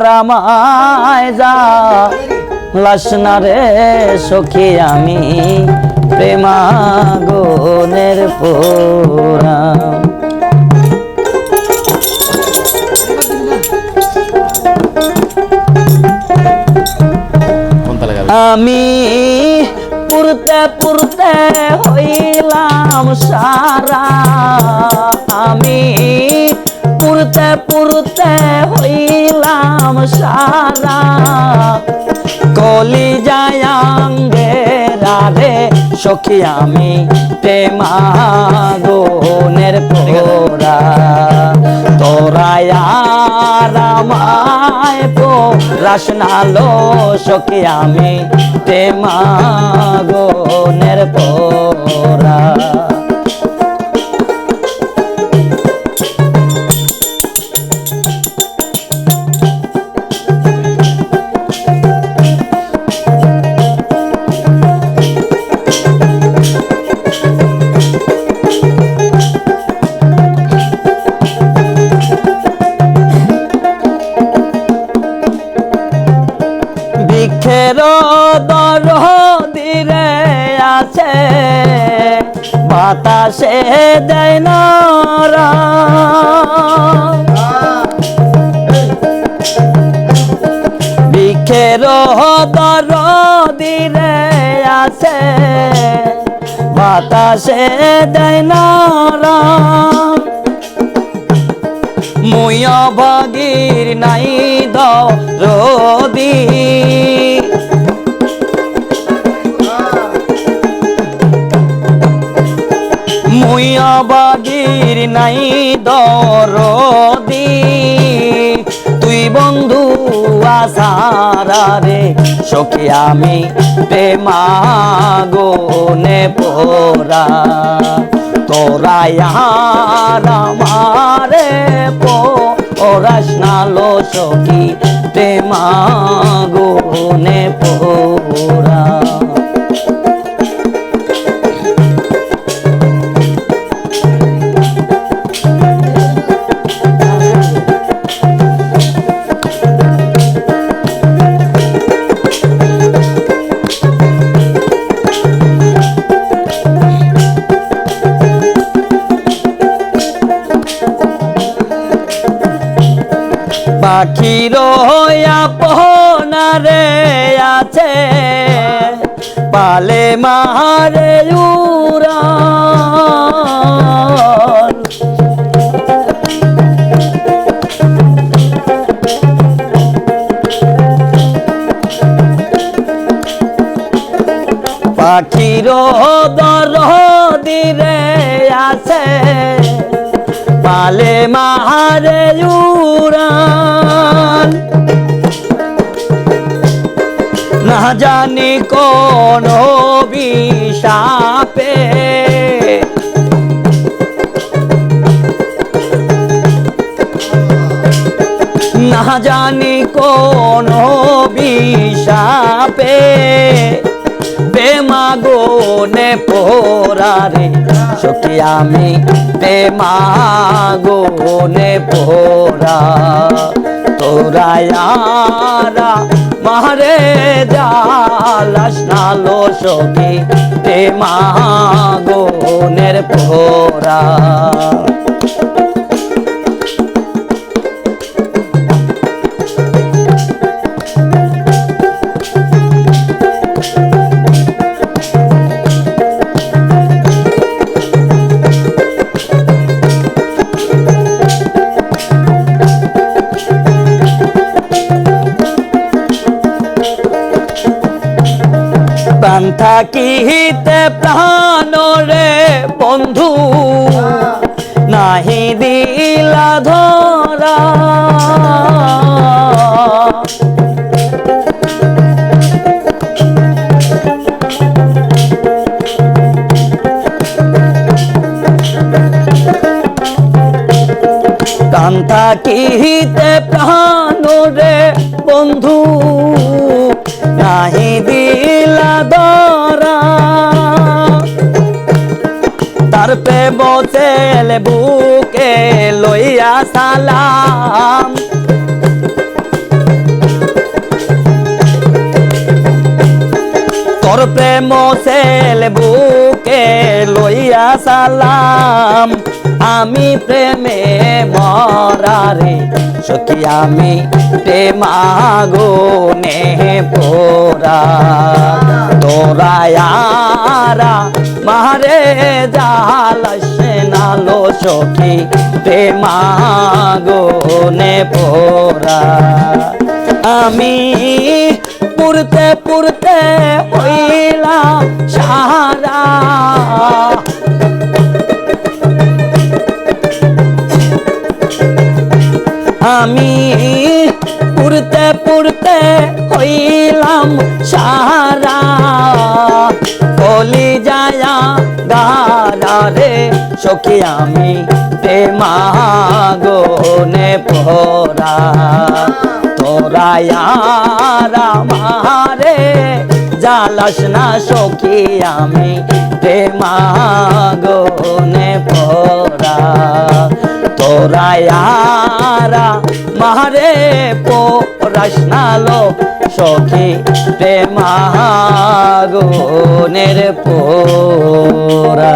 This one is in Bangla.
রামায় যা লাসনা রে সখী আমি প্রেমাগুনের পোড়া। আমি পুরতে পুরতে হইলাম সারা, আমি পুরতে পুরতে হইলাম সারা, কলি যায়াঙ্গেরা রে সখী আমি প্রেমাগুনের পোড়া। তোরায় রামায় পোড়াস না লো সখী আমি প্রেমাগুনের পোড়া। দরদিরে আছে বাতাসে দেয় নরা, বৃক্ষের দরদিরে আছে বাতাসে দেয় নরা, মুয়া ভাগির নাই দরদি, মুয়া বাগির নাই দরদি, তুই বন্ধু আসারা রে সখী আমি প্রেমাগুনে পোড়া। তোরায় আমারে পোড়াস না লো সখী প্রেমাগুনে পোড়া। পাখির আপনারে আছে পালে মারে উড়াল, পাখির দরদিরে আছে পালে মারে উড়াল, না জানি কোন অভিশাপে না জানি কোন অভিশাপে প্রেমাগুনে পোড়া রে সখী আমি প্রেমাগুনে পোড়া। তোরায় মারে জালাস না লো সখী প্রেমাগুনের পোড়া। প্রাণ থাকিতে প্রাণ রে বন্ধু নাহি দিলা ধরা, প্রাণ থাকিতে প্রাণ রে বন্ধু নাহি দিলা ধরা, তার প্রেম তেল বুকে লইয়া সালাম তোর প্রেম সেল বুকে লইয়া সালাম আমি প্রেমে মরা রে সখী আমি প্রেমাগুনে পোরা তোরা यारा मारे जालस नालो सखी प्रेमागुने पोरा आमी पुरते पुरते हইলা সারা আমি পুরতে পুরতে হইলাম সারা কলি যায়া গারা রে সখী আমি প্রেমাগুনে পোরা তোরা यारा मारे जालस ना सखी আমি প্রেমাগুনে পোরা তোরা यारा मारे पोरास ना लो सखी प्रेमागुनेर पोरा।